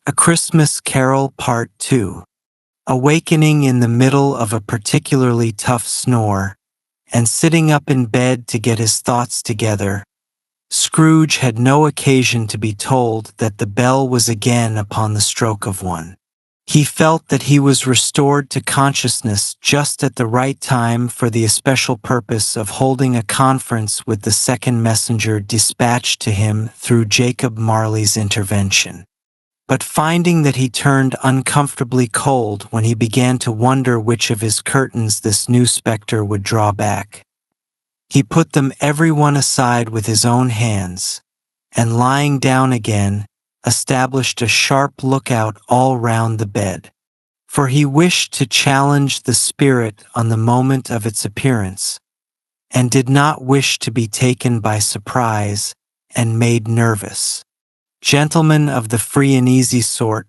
A Christmas Carol Part 2. Awakening in the middle of a particularly tough snore, and sitting up in bed to get his thoughts together, Scrooge had no occasion to be told that the bell was again upon the stroke of one. He felt that he was restored to consciousness just at the right time for the especial purpose of holding a conference with the second messenger dispatched to him through Jacob Marley's intervention. But finding that he turned uncomfortably cold when he began to wonder which of his curtains this new spectre would draw back, he put them every one aside with his own hands, and lying down again, established a sharp lookout all round the bed. For he wished to challenge the spirit on the moment of its appearance, and did not wish to be taken by surprise and made nervous. Gentlemen of the free and easy sort,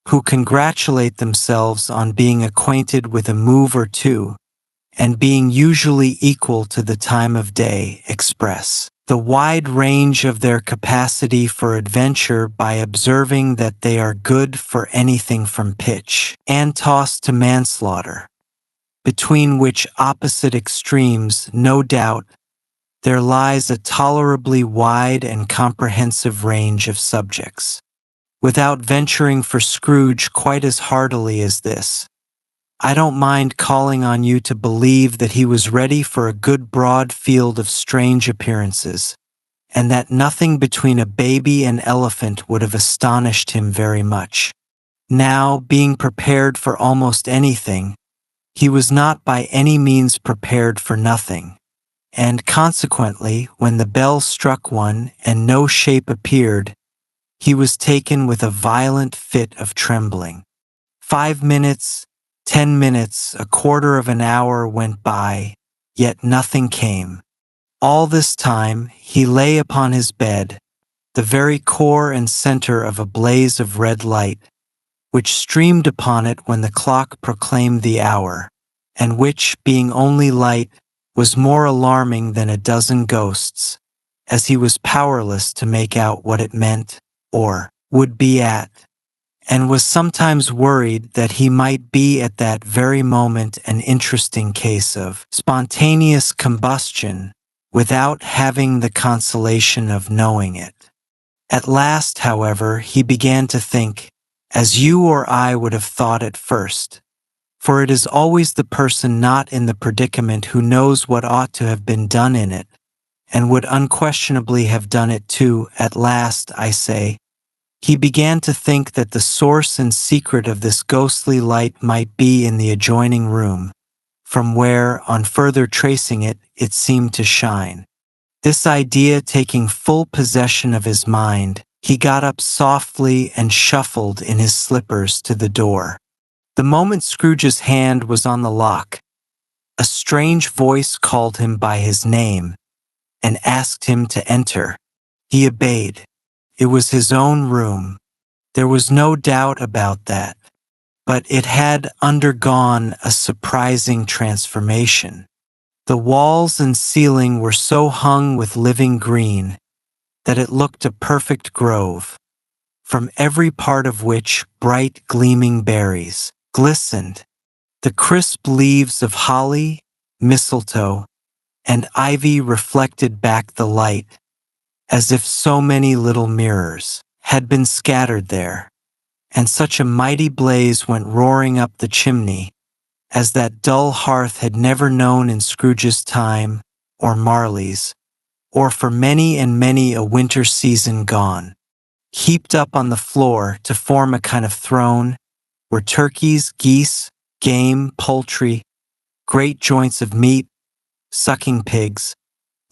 who congratulate themselves on being acquainted with a move or two, and being usually equal to the time of day, express the wide range of their capacity for adventure by observing that they are good for anything from pitch and toss to manslaughter, between which opposite extremes, no doubt, there lies a tolerably wide and comprehensive range of subjects. Without venturing for Scrooge quite as heartily as this, I don't mind calling on you to believe that he was ready for a good broad field of strange appearances, and that nothing between a baby and elephant would have astonished him very much. Now, being prepared for almost anything, he was not by any means prepared for nothing. And consequently, when the bell struck one and no shape appeared, he was taken with a violent fit of trembling. 5 minutes, 10 minutes, a quarter of an hour went by, yet nothing came. All this time he lay upon his bed, the very core and center of a blaze of red light, which streamed upon it when the clock proclaimed the hour, and which, being only light, was more alarming than a dozen ghosts, as he was powerless to make out what it meant, or would be at, and was sometimes worried that he might be at that very moment an interesting case of spontaneous combustion without having the consolation of knowing it. At last, however, he began to think, as you or I would have thought at first, for it is always the person not in the predicament who knows what ought to have been done in it, and would unquestionably have done it too. At last, I say, he began to think that the source and secret of this ghostly light might be in the adjoining room, from where, on further tracing it, it seemed to shine. This idea taking full possession of his mind, he got up softly and shuffled in his slippers to the door. The moment Scrooge's hand was on the lock, a strange voice called him by his name and asked him to enter. He obeyed. It was his own room. There was no doubt about that, but it had undergone a surprising transformation. The walls and ceiling were so hung with living green that it looked a perfect grove, from every part of which bright gleaming berries glistened. The crisp leaves of holly, mistletoe, and ivy reflected back the light, as if so many little mirrors had been scattered there, and such a mighty blaze went roaring up the chimney as that dull hearth had never known in Scrooge's time, or Marley's, or for many and many a winter season gone. Heaped up on the floor to form a kind of throne were turkeys, geese, game, poultry, great joints of meat, sucking pigs,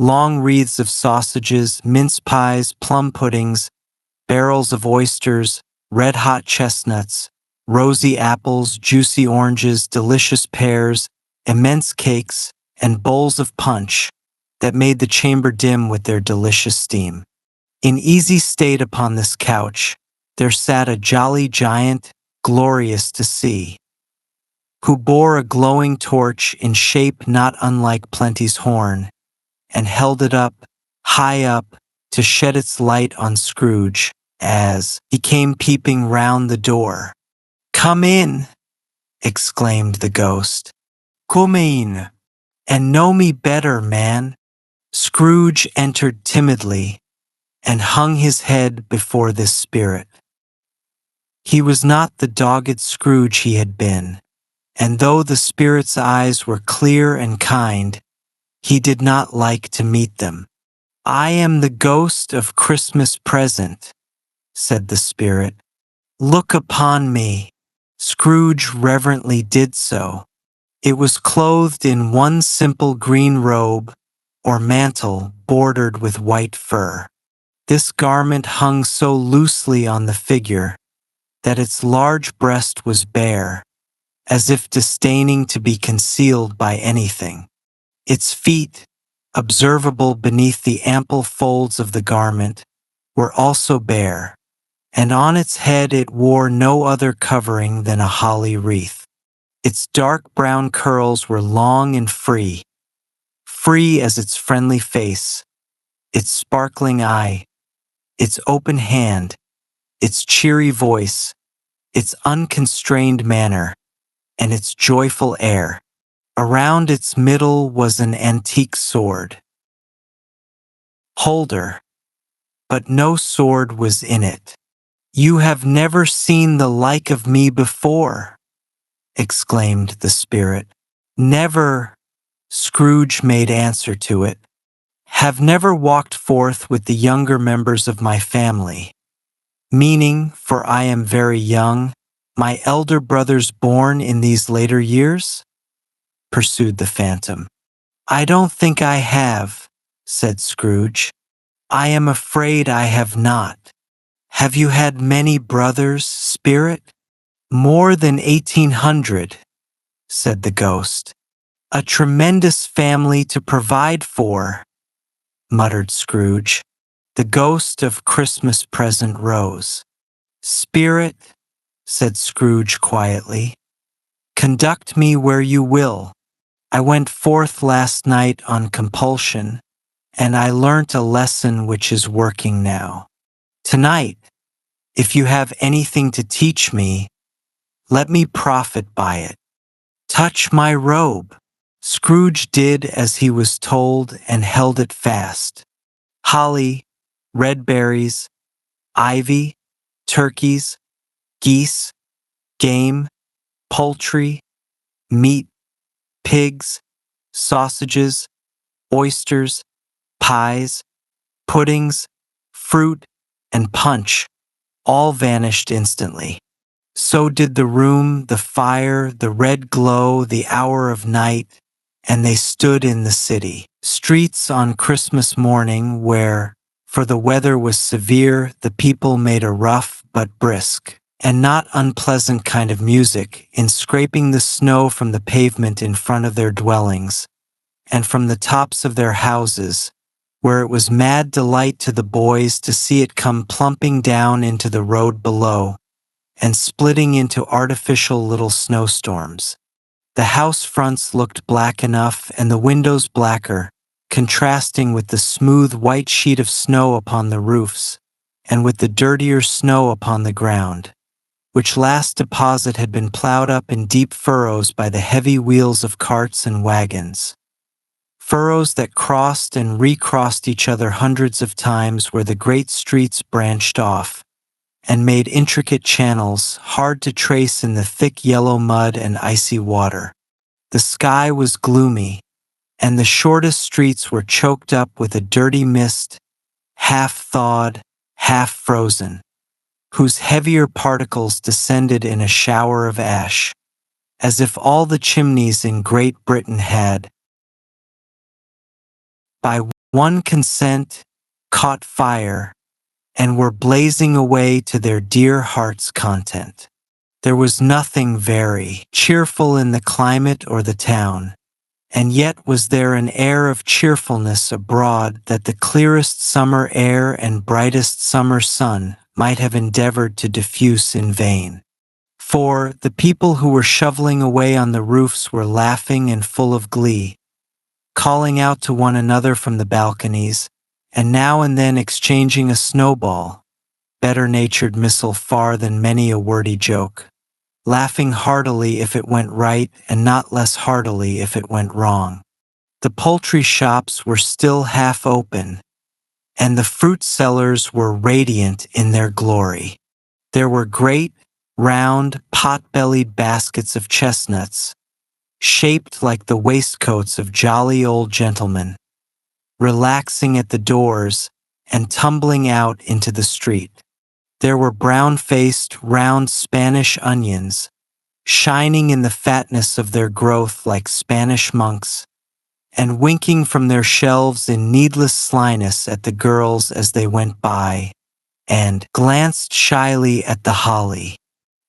long wreaths of sausages, mince pies, plum puddings, barrels of oysters, red-hot chestnuts, rosy apples, juicy oranges, delicious pears, immense cakes, and bowls of punch that made the chamber dim with their delicious steam. In easy state upon this couch, there sat a jolly giant, glorious to see, who bore a glowing torch in shape not unlike Plenty's horn, and held it up, high up, to shed its light on Scrooge, as he came peeping round the door. "Come in," exclaimed the ghost. "Come in, and know me better, man." Scrooge entered timidly and hung his head before this spirit. He was not the dogged Scrooge he had been, and though the spirit's eyes were clear and kind, he did not like to meet them. "I am the ghost of Christmas present," said the spirit. "Look upon me." Scrooge reverently did so. It was clothed in one simple green robe, or mantle bordered with white fur. This garment hung so loosely on the figure that its large breast was bare, as if disdaining to be concealed by anything. Its feet, observable beneath the ample folds of the garment, were also bare, and on its head it wore no other covering than a holly wreath. Its dark brown curls were long and free as its friendly face, its sparkling eye, its open hand, its cheery voice, its unconstrained manner, and its joyful air. Around its middle was an antique sword holder, but no sword was in it. "You have never seen the like of me before," exclaimed the spirit. "Never," Scrooge made answer to it. "Have never walked forth with the younger members of my family, meaning, for I am very young, my elder brothers born in these later years?" pursued the phantom. "I don't think I have," said Scrooge. "I am afraid I have not." "Have you had many brothers, spirit?" "More than 1800, said the ghost. "A tremendous family to provide for," muttered Scrooge. The ghost of Christmas present rose. "Spirit," said Scrooge quietly, "conduct me where you will. I went forth last night on compulsion, and I learnt a lesson which is working now. Tonight, if you have anything to teach me, let me profit by it. Touch my robe." Scrooge did as he was told and held it fast. Holly, red berries, ivy, turkeys, geese, game, poultry, meat, pigs, sausages, oysters, pies, puddings, fruit, and punch all vanished instantly. So did the room, the fire, the red glow, the hour of night, and they stood in the city. Streets on Christmas morning where, for the weather was severe, the people made a rough but brisk and not unpleasant kind of music in scraping the snow from the pavement in front of their dwellings and from the tops of their houses, where it was mad delight to the boys to see it come plumping down into the road below and splitting into artificial little snowstorms. The house fronts looked black enough and the windows blacker, contrasting with the smooth white sheet of snow upon the roofs and with the dirtier snow upon the ground, which last deposit had been plowed up in deep furrows by the heavy wheels of carts and wagons. Furrows that crossed and recrossed each other hundreds of times where the great streets branched off and made intricate channels hard to trace in the thick yellow mud and icy water. The sky was gloomy, and the shortest streets were choked up with a dirty mist, half thawed, half frozen, whose heavier particles descended in a shower of ash, as if all the chimneys in Great Britain had, by one consent, caught fire and were blazing away to their dear heart's content. There was nothing very cheerful in the climate or the town, and yet was there an air of cheerfulness abroad that the clearest summer air and brightest summer sun might have endeavored to diffuse in vain. For the people who were shoveling away on the roofs were laughing and full of glee, calling out to one another from the balconies, and now and then exchanging a snowball, better-natured missile far than many a wordy joke, laughing heartily if it went right and not less heartily if it went wrong. The poultry shops were still half open, and the fruit sellers were radiant in their glory. There were great, round, pot-bellied baskets of chestnuts, shaped like the waistcoats of jolly old gentlemen, relaxing at the doors and tumbling out into the street. There were brown-faced, round Spanish onions, shining in the fatness of their growth like Spanish monks, and winking from their shelves in needless slyness at the girls as they went by, and glanced shyly at the holly.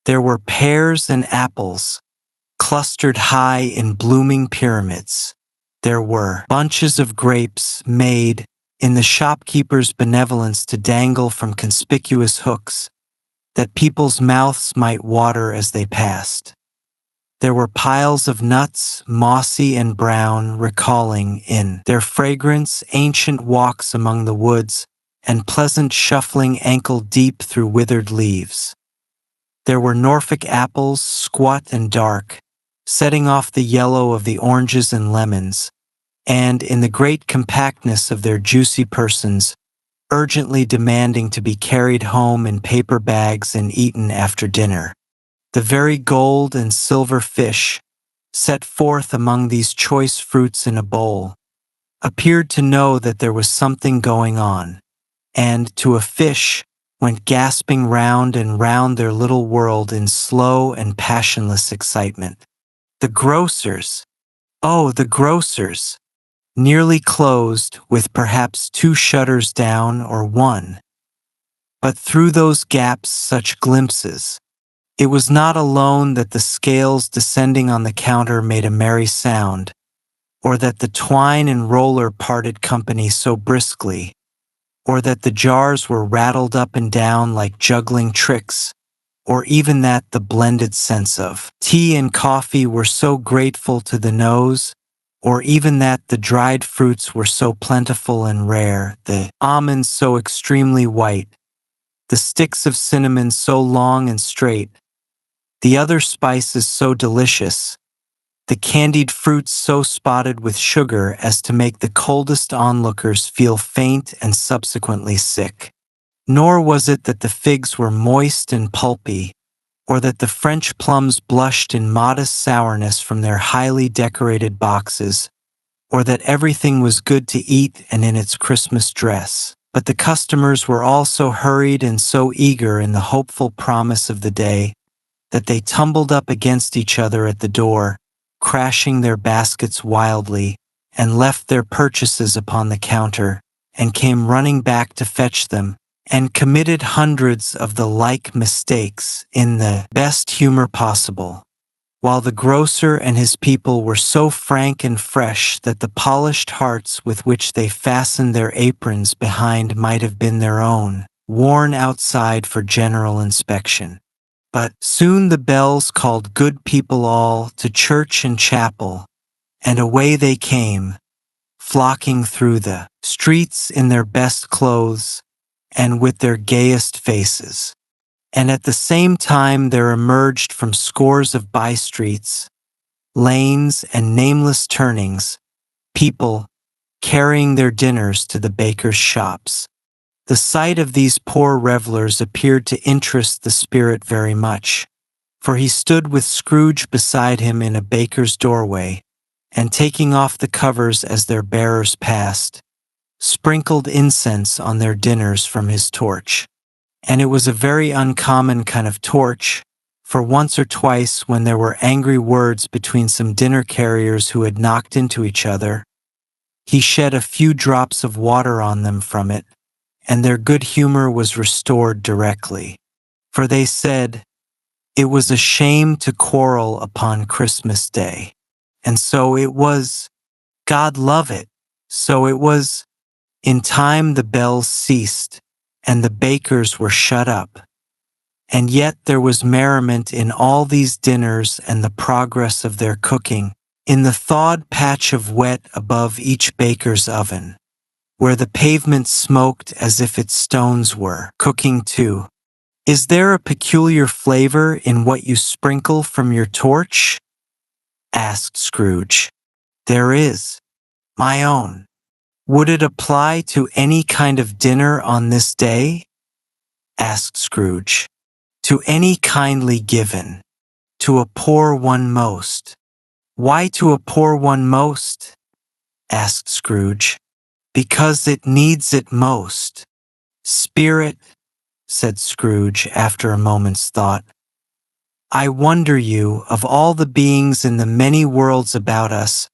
There were pears and apples, clustered high in blooming pyramids. There were bunches of grapes made, in the shopkeeper's benevolence to dangle from conspicuous hooks, that people's mouths might water as they passed. There were piles of nuts, mossy and brown, recalling, in their fragrance, ancient walks among the woods, and pleasant shuffling ankle-deep through withered leaves. There were Norfolk apples, squat and dark, setting off the yellow of the oranges and lemons, and, in the great compactness of their juicy persons, urgently demanding to be carried home in paper bags and eaten after dinner. The very gold and silver fish, set forth among these choice fruits in a bowl, appeared to know that there was something going on, and, to a fish, went gasping round and round their little world in slow and passionless excitement. The grocers! Oh, the grocers! Nearly closed, with perhaps 2 shutters down or 1. But through those gaps such glimpses. It was not alone that the scales descending on the counter made a merry sound, or that the twine and roller parted company so briskly, or that the jars were rattled up and down like juggling tricks, or even that the blended scents of tea and coffee were so grateful to the nose, or even that the dried fruits were so plentiful and rare, the almonds so extremely white, the sticks of cinnamon so long and straight, the other spices so delicious, the candied fruits so spotted with sugar as to make the coldest onlookers feel faint and subsequently sick. Nor was it that the figs were moist and pulpy, or that the French plums blushed in modest sourness from their highly decorated boxes, or that everything was good to eat and in its Christmas dress. But the customers were all so hurried and so eager in the hopeful promise of the day, that they tumbled up against each other at the door, crashing their baskets wildly, and left their purchases upon the counter, and came running back to fetch them, and committed hundreds of the like mistakes in the best humor possible, while the grocer and his people were so frank and fresh that the polished hearts with which they fastened their aprons behind might have been their own, worn outside for general inspection. But soon the bells called good people all to church and chapel, and away they came, flocking through the streets in their best clothes and with their gayest faces. And at the same time there emerged from scores of by-streets, lanes, and nameless turnings, people carrying their dinners to the bakers' shops. The sight of these poor revelers appeared to interest the spirit very much, for he stood with Scrooge beside him in a baker's doorway, and taking off the covers as their bearers passed, sprinkled incense on their dinners from his torch. And it was a very uncommon kind of torch, for once or twice when there were angry words between some dinner carriers who had knocked into each other, he shed a few drops of water on them from it, and their good humor was restored directly. For they said, it was a shame to quarrel upon Christmas Day. And so it was, God love it, so it was. In time the bells ceased, and the bakers were shut up. And yet there was merriment in all these dinners and the progress of their cooking, in the thawed patch of wet above each baker's oven. where the pavement smoked as if its stones were cooking too. Is there a peculiar flavor in what you sprinkle from your torch? Asked Scrooge. There is. My own. Would it apply to any kind of dinner on this day? Asked Scrooge. To any kindly given. To a poor one most. Why to a poor one most? Asked Scrooge. Because it needs it most. Spirit, said Scrooge after a moment's thought. I wonder you, of all the beings in the many worlds about us,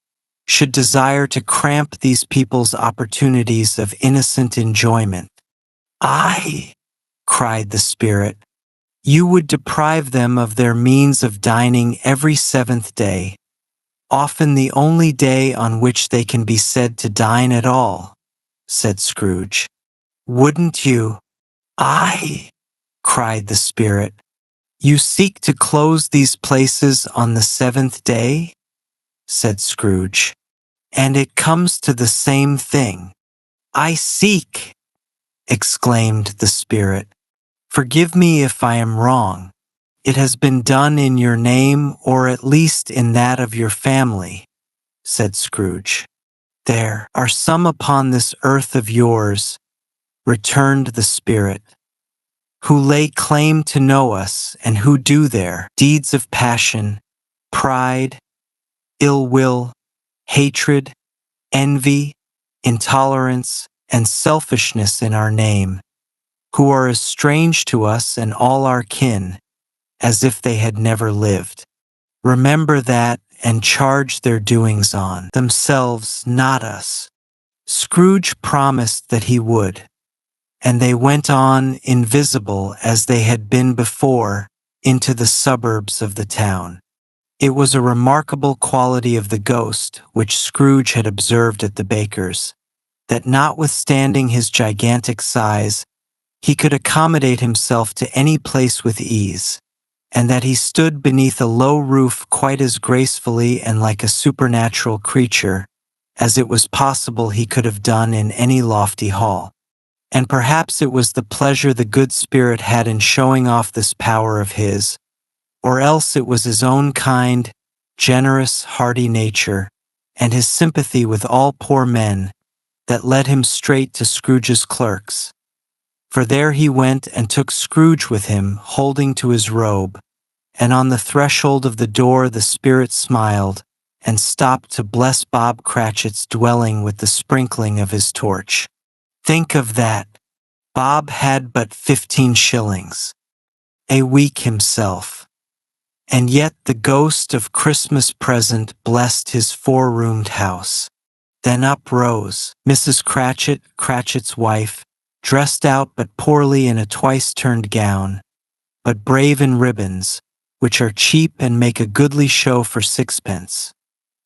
should desire to cramp these people's opportunities of innocent enjoyment. Aye, cried the spirit, you would deprive them of their means of dining every seventh day, often the only day on which they can be said to dine at all, said Scrooge. Wouldn't you? Aye, cried the spirit. You seek to close these places on the seventh day? Said Scrooge. And it comes to the same thing. I seek, exclaimed the spirit. Forgive me if I am wrong. It has been done in your name, or at least in that of your family, said Scrooge. There are some upon this earth of yours, returned the spirit, who lay claim to know us and who do their deeds of passion, pride, ill will, hatred, envy, intolerance, and selfishness in our name, who are as strange to us and all our kin as if they had never lived. Remember that and charge their doings on themselves, not us. Scrooge promised that he would, and they went on invisible as they had been before into the suburbs of the town. It was a remarkable quality of the ghost which Scrooge had observed at the baker's, that notwithstanding his gigantic size, he could accommodate himself to any place with ease, and that he stood beneath a low roof quite as gracefully and like a supernatural creature as it was possible he could have done in any lofty hall. And perhaps it was the pleasure the good spirit had in showing off this power of his, or else it was his own kind, generous, hearty nature, and his sympathy with all poor men, that led him straight to Scrooge's clerks. For there he went and took Scrooge with him, holding to his robe, and on the threshold of the door the spirit smiled, and stopped to bless Bob Cratchit's dwelling with the sprinkling of his torch. Think of that! Bob had but 15 shillings. A week himself. And yet the ghost of Christmas present blessed his four-roomed house. Then up rose Mrs. Cratchit, Cratchit's wife, dressed out but poorly in a twice-turned gown, but brave in ribbons, which are cheap and make a goodly show for sixpence.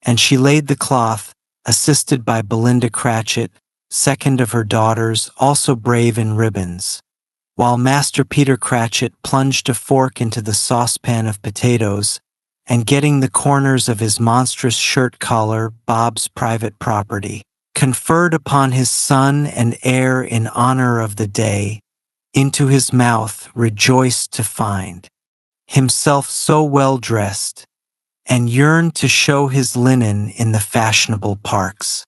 And she laid the cloth, assisted by Belinda Cratchit, second of her daughters, also brave in ribbons, while Master Peter Cratchit plunged a fork into the saucepan of potatoes, and getting the corners of his monstrous shirt collar, Bob's private property, conferred upon his son and heir in honor of the day, into his mouth rejoiced to find himself so well dressed, and yearned to show his linen in the fashionable parks.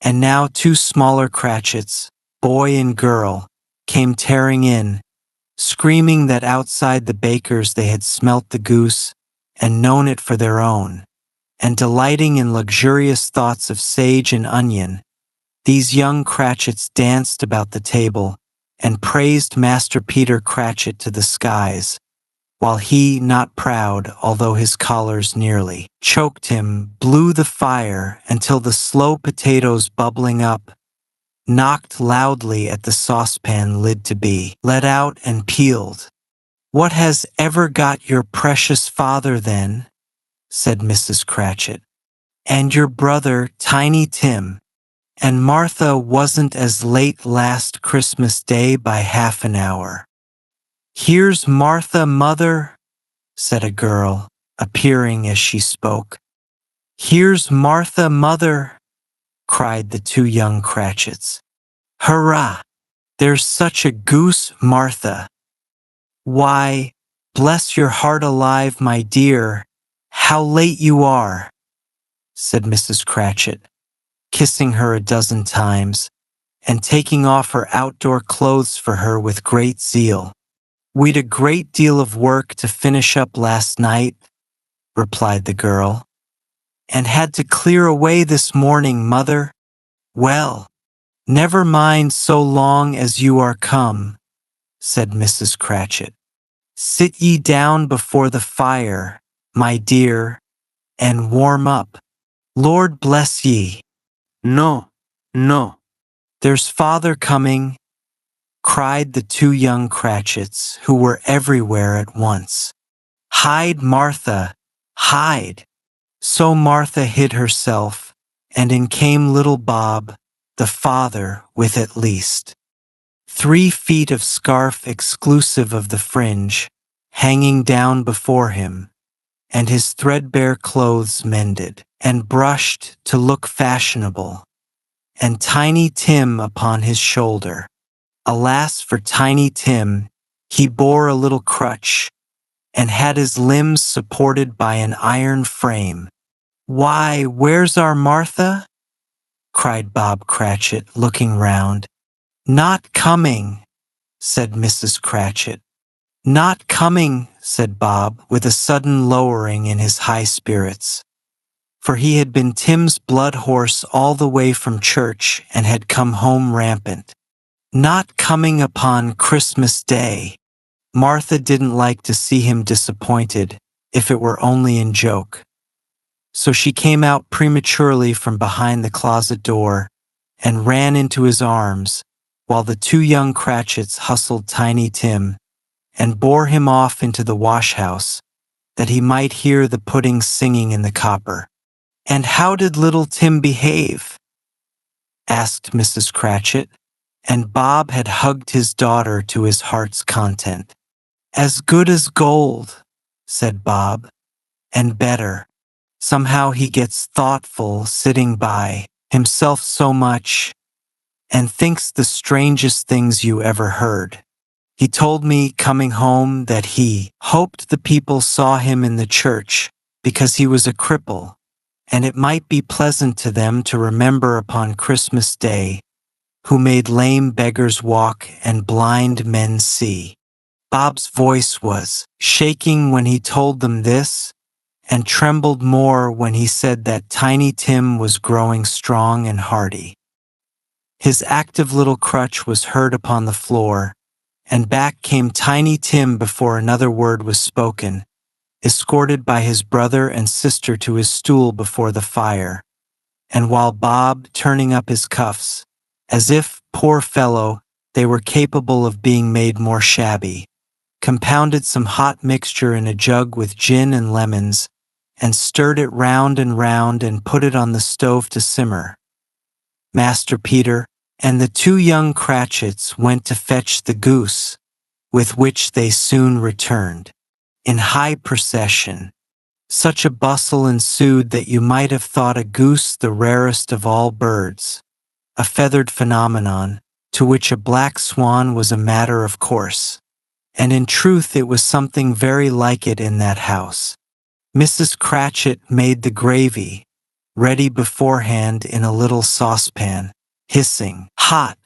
And now 2 smaller Cratchits, boy and girl, came tearing in, screaming that outside the baker's they had smelt the goose and known it for their own, and delighting in luxurious thoughts of sage and onion, these young Cratchits danced about the table and praised Master Peter Cratchit to the skies, while he, not proud, although his collars nearly choked him, blew the fire until the slow potatoes bubbling up knocked loudly at the saucepan lid to be let out and peeled. "What has ever got your precious father then?" said Mrs. Cratchit. "And your brother, Tiny Tim, and Martha wasn't as late last Christmas Day by half an hour." "Here's Martha, mother," said a girl, appearing as she spoke. "Here's Martha, mother," cried the 2 young Cratchits. Hurrah! There's such a goose, Martha. Why, bless your heart alive, my dear, how late you are, said Mrs. Cratchit, kissing her a dozen times, and taking off her outdoor clothes for her with great zeal. We'd a great deal of work to finish up last night, replied the girl, and had to clear away this morning, mother. Well, never mind so long as you are come, said Mrs. Cratchit. Sit ye down before the fire, my dear, and warm up. Lord bless ye. No, no, there's father coming, cried the two young Cratchits, who were everywhere at once. Hide, Martha, hide. So Martha hid herself, and in came little Bob, the father, with at least 3 feet of scarf exclusive of the fringe, hanging down before him, and his threadbare clothes mended and brushed to look fashionable, and Tiny Tim upon his shoulder. Alas for Tiny Tim, he bore a little crutch, and had his limbs supported by an iron frame. Why, where's our Martha? Cried Bob Cratchit, looking round. Not coming, said Mrs. Cratchit. Not coming, said Bob, with a sudden lowering in his high spirits, for he had been Tim's blood horse all the way from church and had come home rampant. Not coming upon Christmas Day. Martha didn't like to see him disappointed, if it were only in joke. So she came out prematurely from behind the closet door and ran into his arms, while the two young Cratchits hustled Tiny Tim and bore him off into the wash-house, that he might hear the pudding singing in the copper. And how did little Tim behave? Asked Mrs. Cratchit, and Bob had hugged his daughter to his heart's content. As good as gold, said Bob, and better. Somehow he gets thoughtful sitting by himself so much, and thinks the strangest things you ever heard. He told me coming home that he hoped the people saw him in the church because he was a cripple, and it might be pleasant to them to remember upon Christmas Day who made lame beggars walk and blind men see. Bob's voice was shaking when he told them this, and trembled more when he said that Tiny Tim was growing strong and hearty. His active little crutch was heard upon the floor, and back came Tiny Tim before another word was spoken, escorted by his brother and sister to his stool before the fire, and while Bob, turning up his cuffs, as if, poor fellow, they were capable of being made more shabby, compounded some hot mixture in a jug with gin and lemons, and stirred it round and put it on the stove to simmer. Master Peter and the two young Cratchits went to fetch the goose, with which they soon returned, in high procession. Such a bustle ensued that you might have thought a goose the rarest of all birds, a feathered phenomenon, to which a black swan was a matter of course. And in truth it was something very like it in that house. Mrs. Cratchit made the gravy, ready beforehand in a little saucepan, hissing hot.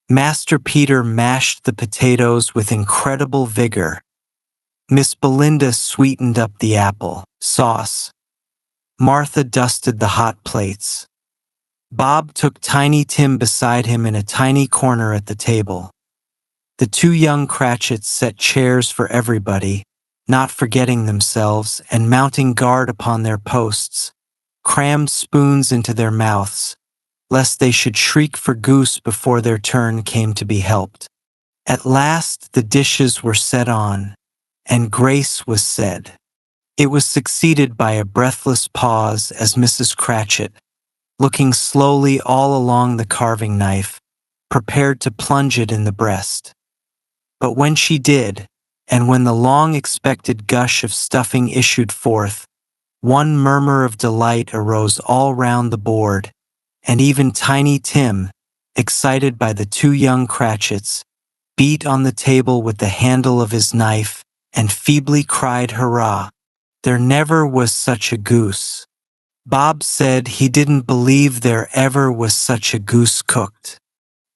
Master Peter mashed the potatoes with incredible vigor. Miss Belinda sweetened up the apple sauce. Martha dusted the hot plates. Bob took Tiny Tim beside him in a tiny corner at the table. The two young Cratchits set chairs for everybody, not forgetting themselves and mounting guard upon their posts, crammed spoons into their mouths, lest they should shriek for goose before their turn came to be helped. At last the dishes were set on, and grace was said. It was succeeded by a breathless pause as Mrs. Cratchit, looking slowly all along the carving knife, prepared to plunge it in the breast. But when she did, and when the long-expected gush of stuffing issued forth, one murmur of delight arose all round the board, and even Tiny Tim, excited by the two young Cratchits, beat on the table with the handle of his knife and feebly cried hurrah. There never was such a goose. Bob said he didn't believe there ever was such a goose cooked.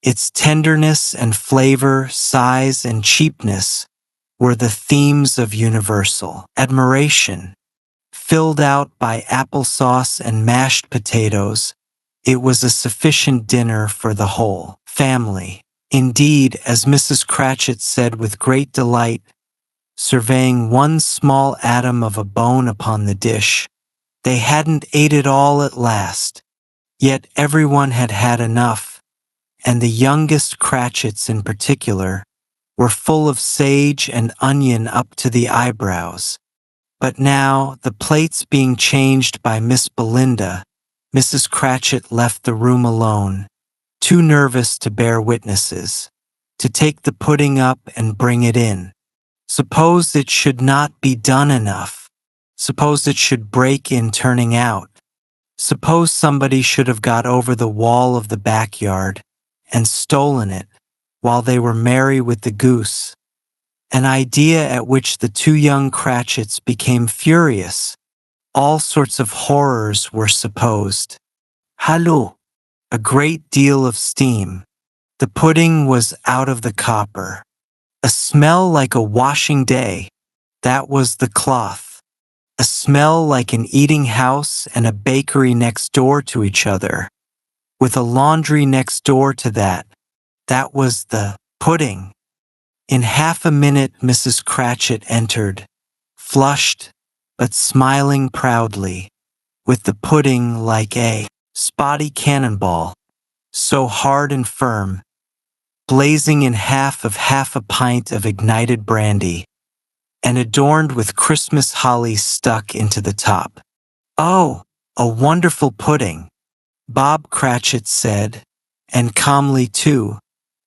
Its tenderness and flavor, size and cheapness were the themes of universal admiration. Filled out by applesauce and mashed potatoes, it was a sufficient dinner for the whole family. Indeed, as Mrs. Cratchit said with great delight, surveying one small atom of a bone upon the dish, they hadn't ate it all at last, yet everyone had had enough, and the youngest Cratchits in particular were full of sage and onion up to the eyebrows. But now, the plates being changed by Miss Belinda, Mrs. Cratchit left the room alone, too nervous to bear witnesses, to take the pudding up and bring it in. Suppose it should not be done enough. Suppose it should break in turning out. Suppose somebody should have got over the wall of the backyard and stolen it while they were merry with the goose. An idea at which the two young Cratchits became furious. All sorts of horrors were supposed. Halloo! A great deal of steam. The pudding was out of the copper. A smell like a washing day. That was the cloth. A smell like an eating house and a bakery next door to each other, with a laundry next door to that. That was the pudding. In half a minute Mrs. Cratchit entered, flushed, but smiling proudly, with the pudding like a spotty cannonball, so hard and firm, blazing in half a pint of ignited brandy, and adorned with Christmas holly stuck into the top. "Oh, a wonderful pudding," Bob Cratchit said, and calmly too,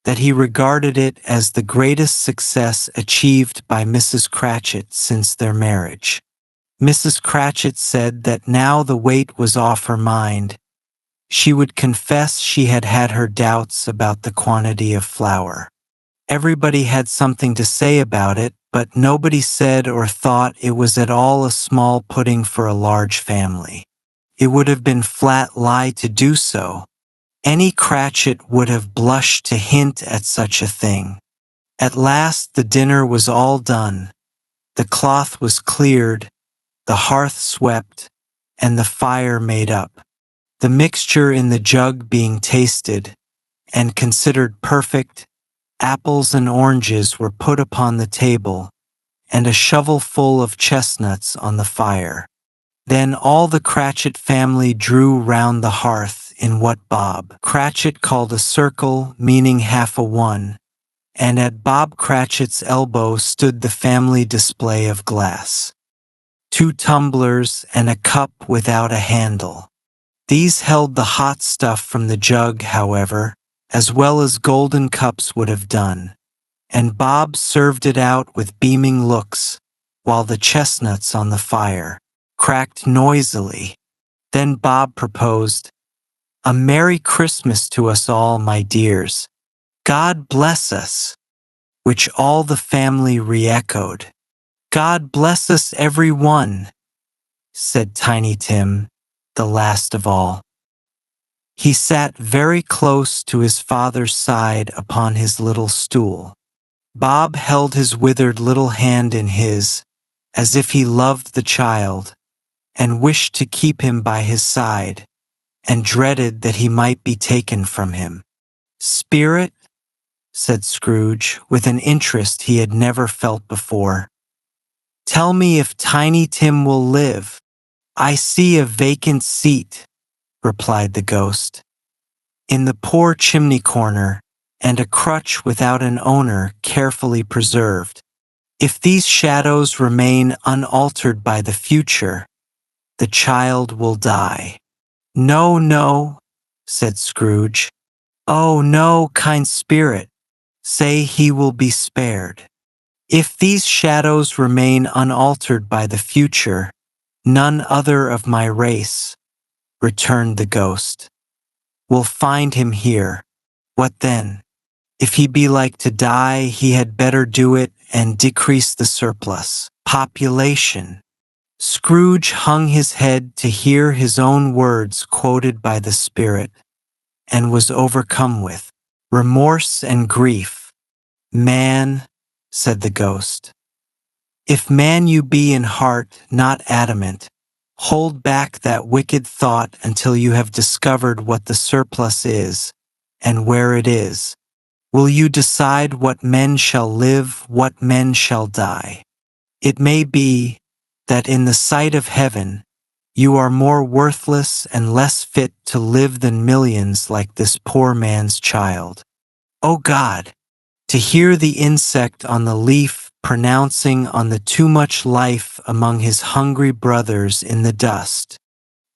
that he regarded it as the greatest success achieved by Mrs. Cratchit since their marriage. Mrs. Cratchit said that now the weight was off her mind. She would confess she had had her doubts about the quantity of flour. Everybody had something to say about it, but nobody said or thought it was at all a small pudding for a large family. It would have been flat lie to do so. Any Cratchit would have blushed to hint at such a thing. At last the dinner was all done. The cloth was cleared, the hearth swept, and the fire made up. The mixture in the jug being tasted, and considered perfect, apples and oranges were put upon the table, and a shovelful of chestnuts on the fire. Then all the Cratchit family drew round the hearth in what Bob Cratchit called a circle, meaning half a one, and at Bob Cratchit's elbow stood the family display of glass. 2 tumblers and a cup without a handle. These held the hot stuff from the jug, however, as well as golden cups would have done, and Bob served it out with beaming looks, while the chestnuts on the fire cracked noisily. Then Bob proposed, "A Merry Christmas to us all, my dears. God bless us," which all the family re-echoed. "God bless us every one," said Tiny Tim, the last of all. He sat very close to his father's side upon his little stool. Bob held his withered little hand in his, as if he loved the child, and wished to keep him by his side, and dreaded that he might be taken from him. "Spirit," said Scrooge, with an interest he had never felt before, "tell me if Tiny Tim will live." "I see a vacant seat," replied the ghost, "in the poor chimney corner, and a crutch without an owner carefully preserved. If these shadows remain unaltered by the future, the child will die." "No, no," said Scrooge. "Oh, no, kind spirit, say he will be spared. If these shadows remain unaltered by the future, none other of my race," returned the ghost, "will find him here. What then? If he be like to die, he had better do it and decrease the surplus population. Scrooge hung his head to hear his own words quoted by the Spirit, and was overcome with remorse and grief. Man, said the ghost, if man you be in heart, not adamant, hold back that wicked thought until you have discovered what the surplus is, and where it is. Will you decide what men shall live, what men shall die? It may be that in the sight of heaven, you are more worthless and less fit to live than millions like this poor man's child. O God, to hear the insect on the leaf pronouncing on the too much life among his hungry brothers in the dust.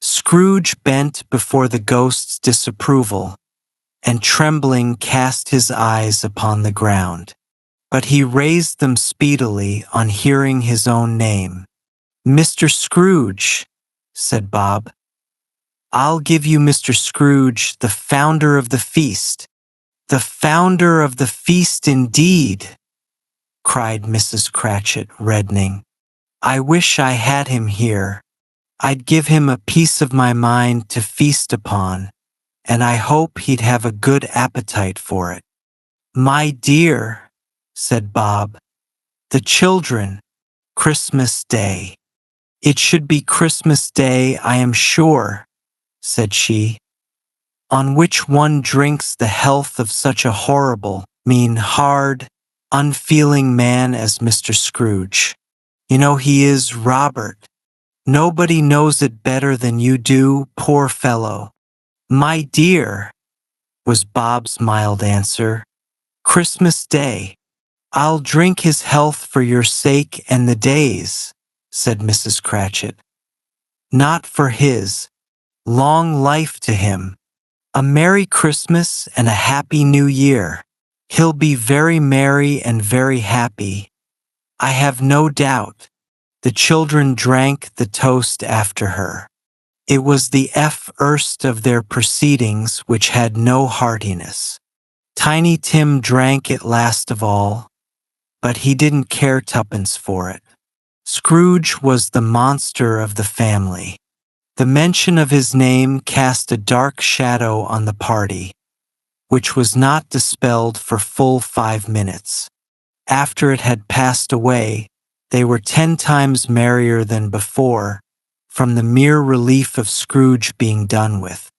Scrooge bent before the ghost's disapproval, and trembling cast his eyes upon the ground. But he raised them speedily on hearing his own name. Mr. Scrooge, said Bob. I'll give you Mr. Scrooge, the founder of the feast. The founder of the feast indeed, cried Mrs. Cratchit, reddening. I wish I had him here. I'd give him a piece of my mind to feast upon, and I hope he'd have a good appetite for it. My dear, said Bob, the children, Christmas Day. It should be Christmas Day, I am sure, said she, on which one drinks the health of such a horrible, mean, hard, unfeeling man as Mr. Scrooge. You know he is, Robert. Nobody knows it better than you do, poor fellow. My dear, was Bob's mild answer. Christmas Day. I'll drink his health for your sake and the day's, said Mrs. Cratchit. Not for his. Long life to him. A Merry Christmas and a Happy New Year. He'll be very merry and very happy, I have no doubt. The children drank the toast after her. It was the first of their proceedings which had no heartiness. Tiny Tim drank it last of all, but he didn't care tuppence for it. Scrooge was the monster of the family. The mention of his name cast a dark shadow on the party, which was not dispelled for full 5 minutes. After it had passed away, they were 10 times merrier than before, from the mere relief of Scrooge being done with.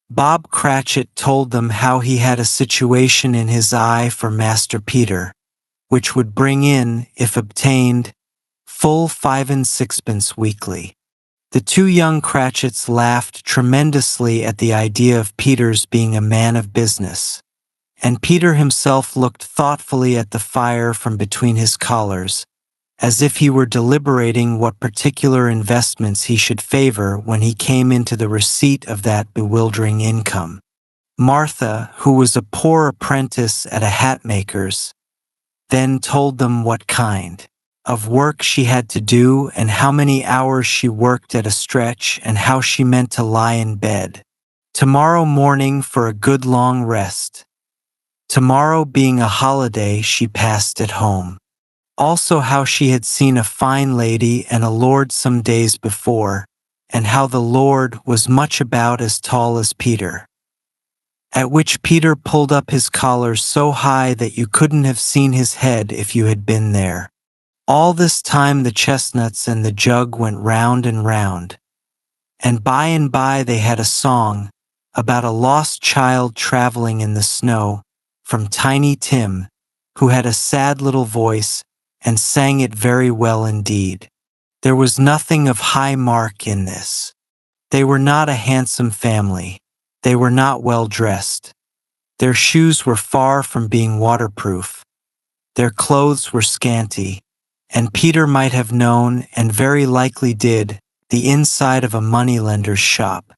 Bob Cratchit told them how he had a situation in his eye for Master Peter, which would bring in, if obtained, full 5 and 6pence weekly. The 2 young Cratchits laughed tremendously at the idea of Peter's being a man of business, and Peter himself looked thoughtfully at the fire from between his collars, as if he were deliberating what particular investments he should favor when he came into the receipt of that bewildering income. Martha, who was a poor apprentice at a hat-maker's, then told them what kind of work she had to do and how many hours she worked at a stretch and how she meant to lie in bed tomorrow morning for a good long rest. Tomorrow being a holiday she passed at home. Also how she had seen a fine lady and a lord some days before, and how the lord was much about as tall as Peter. At which Peter pulled up his collar so high that you couldn't have seen his head if you had been there. All this time the chestnuts and the jug went round and round, and by they had a song about a lost child traveling in the snow from Tiny Tim, who had a sad little voice and sang it very well indeed. There was nothing of high mark in this. They were not a handsome family. They were not well dressed. Their shoes were far from being waterproof. Their clothes were scanty, and Peter might have known, and very likely did, the inside of a moneylender's shop.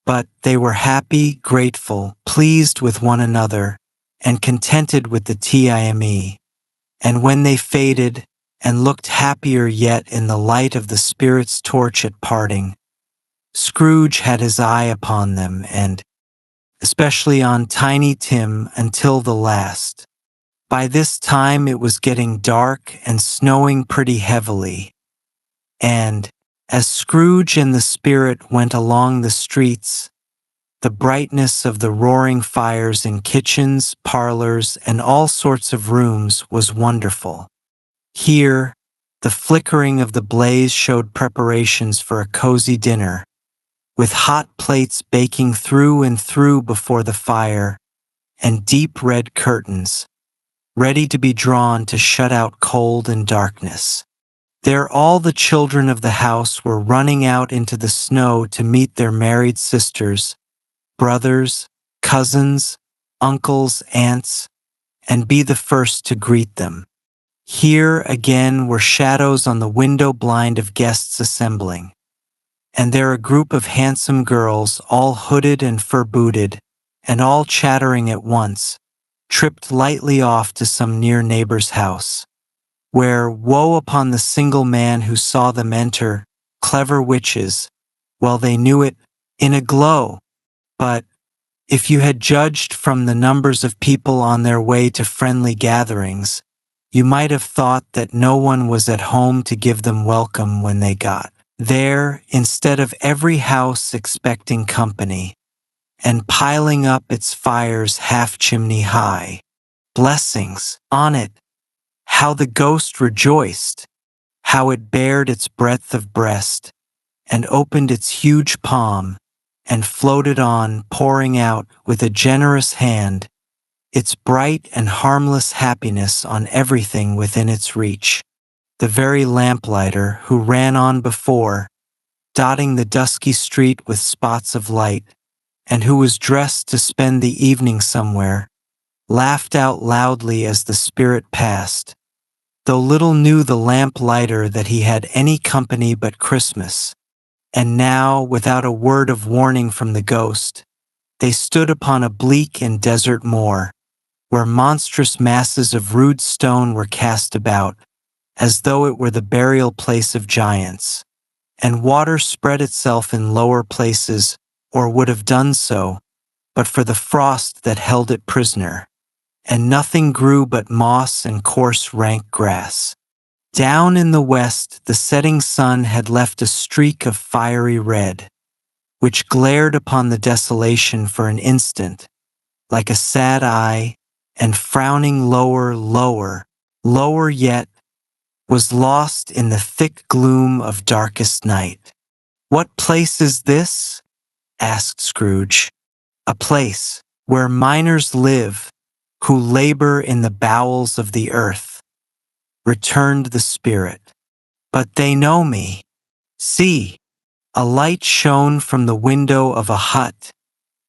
But they were happy, grateful, pleased with one another, and contented with the time. And when they faded, and looked happier yet in the light of the Spirit's torch at parting, Scrooge had his eye upon them, and especially on Tiny Tim until the last. By this time it was getting dark and snowing pretty heavily, and, as Scrooge and the spirit went along the streets, the brightness of the roaring fires in kitchens, parlors, and all sorts of rooms was wonderful. Here, the flickering of the blaze showed preparations for a cozy dinner, with hot plates baking through and through before the fire, and deep red curtains, ready to be drawn to shut out cold and darkness. There all the children of the house were running out into the snow to meet their married sisters, brothers, cousins, uncles, aunts, and be the first to greet them. Here again were shadows on the window blind of guests assembling, and there a group of handsome girls, all hooded and fur-booted, and all chattering at once, tripped lightly off to some near neighbor's house, where, woe upon the single man who saw them enter, clever witches, well they knew it, in a glow. But, if you had judged from the numbers of people on their way to friendly gatherings, you might have thought that no one was at home to give them welcome when they got there, instead of every house expecting company, and piling up its fires half-chimney high. Blessings on it! How the ghost rejoiced! How it bared its breadth of breast, and opened its huge palm, and floated on, pouring out, with a generous hand, its bright and harmless happiness on everything within its reach. The very lamplighter who ran on before, dotting the dusky street with spots of light, and who was dressed to spend the evening somewhere, laughed out loudly as the spirit passed, though little knew the lamplighter that he had any company but Christmas. And now, without a word of warning from the ghost, they stood upon a bleak and desert moor, where monstrous masses of rude stone were cast about, as though it were the burial place of giants, and water spread itself in lower places, or would have done so, but for the frost that held it prisoner, and nothing grew but moss and coarse rank grass. Down in the west the setting sun had left a streak of fiery red, which glared upon the desolation for an instant, like a sad eye, and frowning lower, lower yet, was lost in the thick gloom of darkest night. "What place is this?" asked Scrooge. "A place where miners live, who labor in the bowels of the earth," returned the spirit. "But they know me. See!" A light shone from the window of a hut,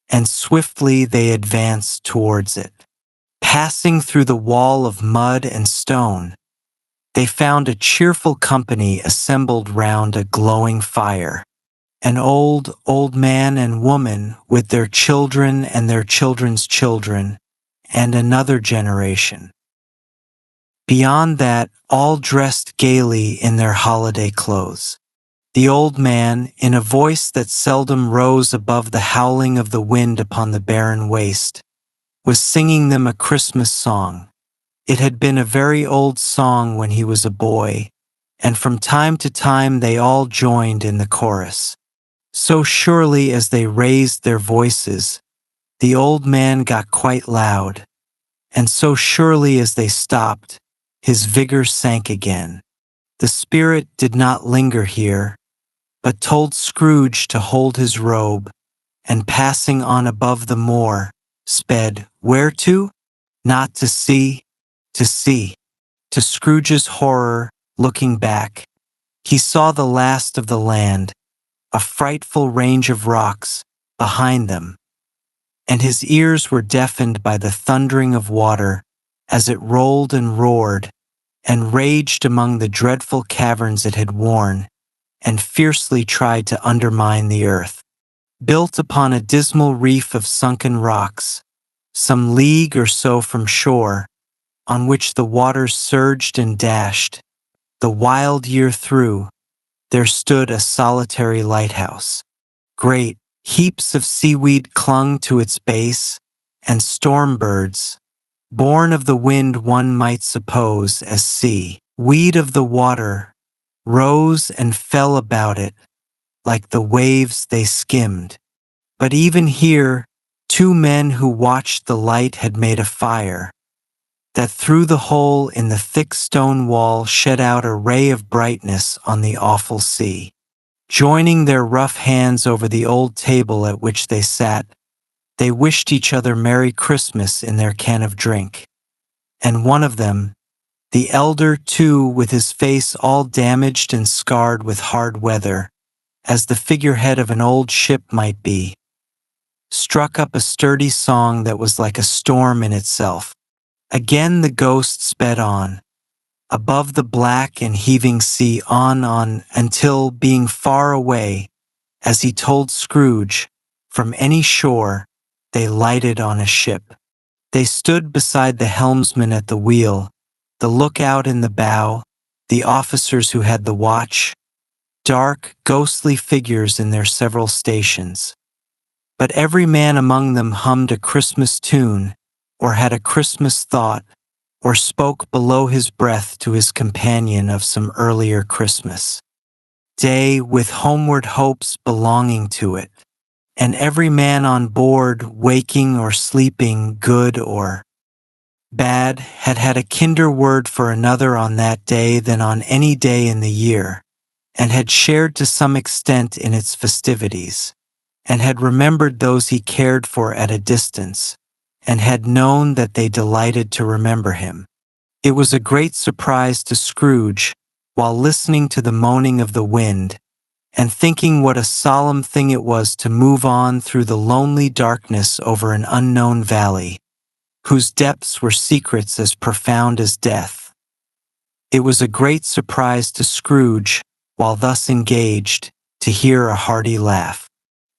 and swiftly they advanced towards it. Passing through the wall of mud and stone, they found a cheerful company assembled round a glowing fire. An old man and woman with their children and their children's children, and another generation. Beyond that, all dressed gaily in their holiday clothes. The old man, in a voice that seldom rose above the howling of the wind upon the barren waste, was singing them a Christmas song. It had been a very old song when he was a boy, and from time to time they all joined in the chorus. So surely as they raised their voices, the old man got quite loud, and so surely as they stopped, his vigor sank again. The spirit did not linger here, but told Scrooge to hold his robe, and passing on above the moor, sped, where to? Not to see, to see. To Scrooge's horror, looking back, he saw the last of the land, a frightful range of rocks, behind them, and his ears were deafened by the thundering of water as it rolled and roared, and raged among the dreadful caverns it had worn, and fiercely tried to undermine the earth. Built upon a dismal reef of sunken rocks, some league or so from shore, on which the waters surged and dashed, the wild year through, there stood a solitary lighthouse. Great, Heaps of seaweed clung to its base, and storm birds, born of the wind one might suppose as sea, weed of the water, rose and fell about it, like the waves they skimmed. But even here, two men who watched the light had made a fire, that through the hole in the thick stone wall shed out a ray of brightness on the awful sea. Joining their rough hands over the old table at which they sat, they wished each other Merry Christmas in their can of drink. And one of them, the elder too, with his face all damaged and scarred with hard weather, as the figurehead of an old ship might be, struck up a sturdy song that was like a storm in itself. Again the ghost sped on, above the black and heaving sea, on, until, being far away, as he told Scrooge, from any shore, they lighted on a ship. They stood beside the helmsman at the wheel, the lookout in the bow, the officers who had the watch, dark, ghostly figures in their several stations. But every man among them hummed a Christmas tune, or had a Christmas thought, or spoke below his breath to his companion of some earlier Christmas day with homeward hopes belonging to it, and every man on board, waking or sleeping, good or bad, had had a kinder word for another on that day than on any day in the year, and had shared to some extent in its festivities, and had remembered those he cared for at a distance, and had known that they delighted to remember him. It was a great surprise to Scrooge, while listening to the moaning of the wind, and thinking what a solemn thing it was to move on through the lonely darkness over an unknown valley, whose depths were secrets as profound as death. It was a great surprise to Scrooge, while thus engaged, to hear a hearty laugh.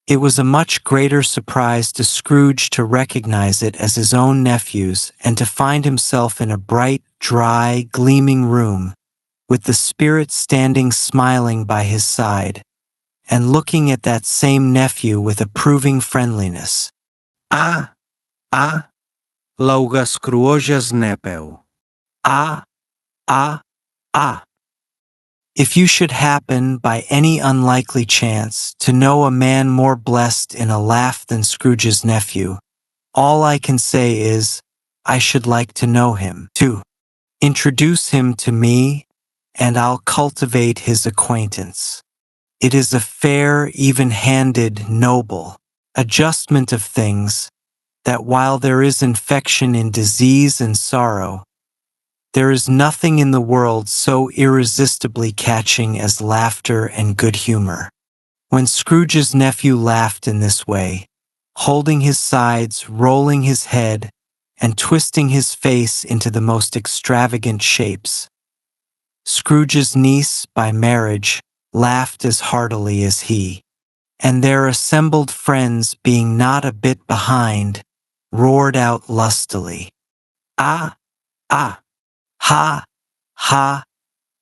It was a much greater surprise to Scrooge to recognize it as his own nephew's, and to find himself in a bright, dry, gleaming room, with the spirit standing smiling by his side, and looking at that same nephew with approving friendliness. Ah, lauga Scrooge's nephew. Ah. If you should happen, by any unlikely chance, to know a man more blessed in a laugh than Scrooge's nephew, all I can say is, I should like to know him, too. Introduce him to me, and I'll cultivate his acquaintance. It is a fair, even-handed, noble adjustment of things, that while there is infection in disease and sorrow, there is nothing in the world so irresistibly catching as laughter and good humor. When Scrooge's nephew laughed in this way, holding his sides, rolling his head, and twisting his face into the most extravagant shapes, Scrooge's niece, by marriage, laughed as heartily as he, and their assembled friends, being not a bit behind, roared out lustily, "Ah! Ha! Ha!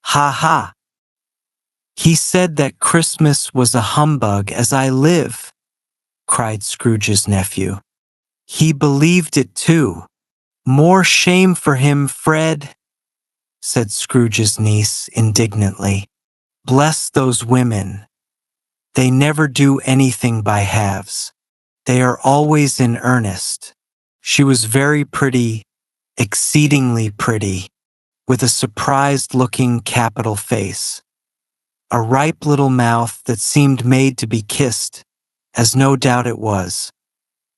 Ha! He said that Christmas was a humbug, as I live," cried Scrooge's nephew. "He believed it too. More shame for him, Fred," said Scrooge's niece indignantly. "Bless those women. They never do anything by halves. They are always in earnest. She was very pretty, exceedingly pretty, with a surprised-looking capital face, a ripe little mouth that seemed made to be kissed, as no doubt it was,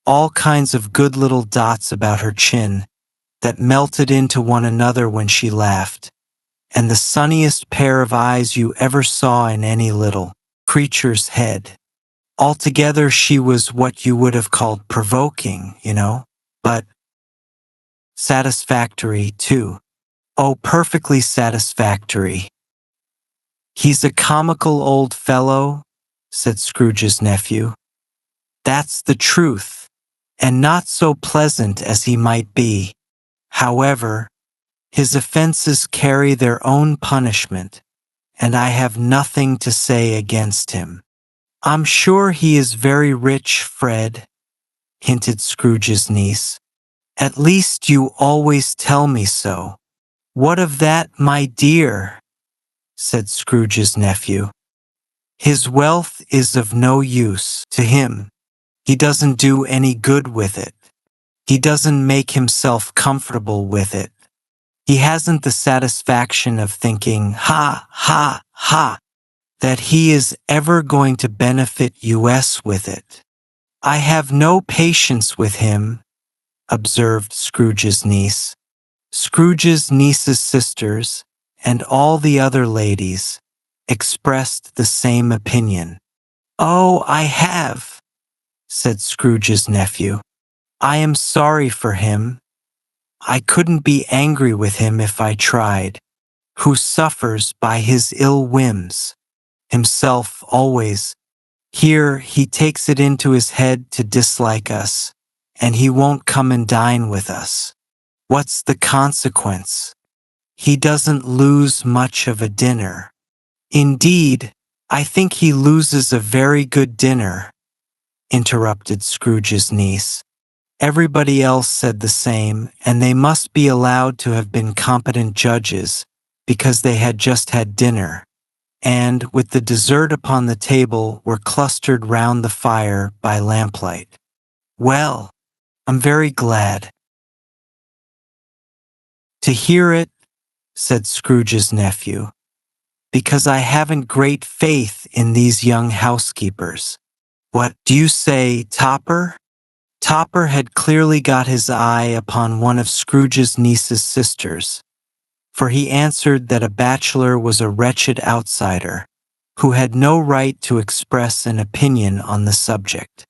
all kinds of good little dots about her chin that melted into one another when she laughed, and the sunniest pair of eyes you ever saw in any little creature's head. Altogether she was what you would have called provoking, but satisfactory, too. Oh, perfectly satisfactory." "He's a comical old fellow," said Scrooge's nephew. "That's the truth, and not so pleasant as he might be. However, his offenses carry their own punishment, and I have nothing to say against him." I'm sure he is very rich, Fred, hinted Scrooge's niece. At least you always tell me so. What of that, my dear? Said Scrooge's nephew. His wealth is of no use to him. He doesn't do any good with it. He doesn't make himself comfortable with it. He hasn't the satisfaction of thinking, ha, ha, ha, that he is ever going to benefit us with it. I have no patience with him, observed Scrooge's niece. Scrooge's niece's sisters, and all the other ladies, expressed the same opinion. Oh, I have, said Scrooge's nephew. I am sorry for him. I couldn't be angry with him if I tried. Who suffers by his ill whims? Himself always. Here he takes it into his head to dislike us, and he won't come and dine with us. What's the consequence? He doesn't lose much of a dinner. Indeed, I think he loses a very good dinner, interrupted Scrooge's niece. Everybody else said the same, and they must be allowed to have been competent judges, because they had just had dinner, and, with the dessert upon the table, were clustered round the fire by lamplight. Well, I'm very glad to hear it, said Scrooge's nephew, because I haven't great faith in these young housekeepers. What do you say, Topper? Topper had clearly got his eye upon one of Scrooge's niece's sisters, for he answered that a bachelor was a wretched outsider, who had no right to express an opinion on the subject.